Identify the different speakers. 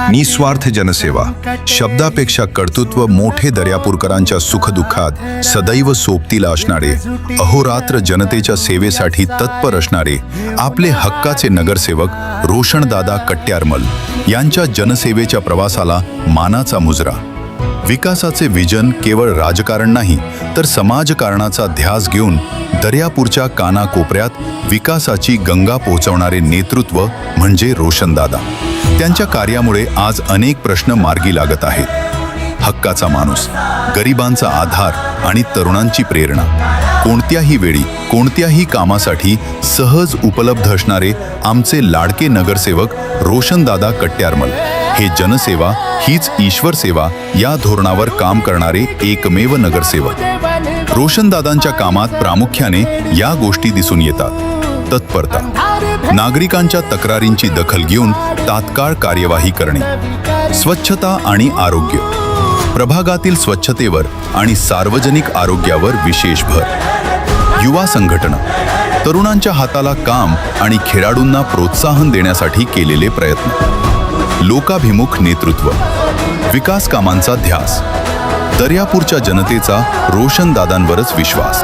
Speaker 1: निस्वार्थ जनसेवा, शब्दापेक्षा कर्तृत्व मोठे. दर्यापूरकरांच्या सुखदुःखात सदैव सोबतीला असणारे, अहोरात्र जनतेच्या सेवेसाठी तत्पर असणारे आपले हक्काचे नगरसेवक रोशनदादा कट्यारमल यांच्या जनसेवेच्या प्रवासाला मानाचा मुजरा. विकासाचे विजन केवळ राजकारण नाही तर समाजकारणाचा ध्यास घेऊन दर्यापूरच्या कानाकोपऱ्यात विकासाची गंगा पोहोचवणारे नेतृत्व म्हणजे रोशनदादा. त्यांच्या कार्यामुळे आज अनेक प्रश्न मार्गी लागत आहेत. हक्काचा माणूस, गरिबांचा आधार आणि तरुणांची प्रेरणा. कोणत्याही वेळी कोणत्याही कामासाठी सहज उपलब्ध असणारे आमचे लाडके नगरसेवक रोशनदादा कट्यारमल हे जनसेवा हीच ईश्वर सेवा या धोरणावर काम करणारे एकमेव नगरसेवक. रोशनदादांच्या कामात प्रामुख्याने या गोष्टी दिसून येतात. तत्परता, नागरिकांच्या तक्रारींची दखल घेऊन तात्काळ कार्यवाही करणे. स्वच्छता आणि आरोग्य, प्रभागातील स्वच्छतेवर आणि सार्वजनिक आरोग्यावर विशेष भर. युवा संघटना, तरुणांच्या हाताला काम आणि खेळाडूंना प्रोत्साहन देण्यासाठी केलेले प्रयत्न. लोकाभिमुख नेतृत्व, विकास कामांचा ध्यास. दर्यापूरच्या जनतेचा रोशनदादांवरच विश्वास.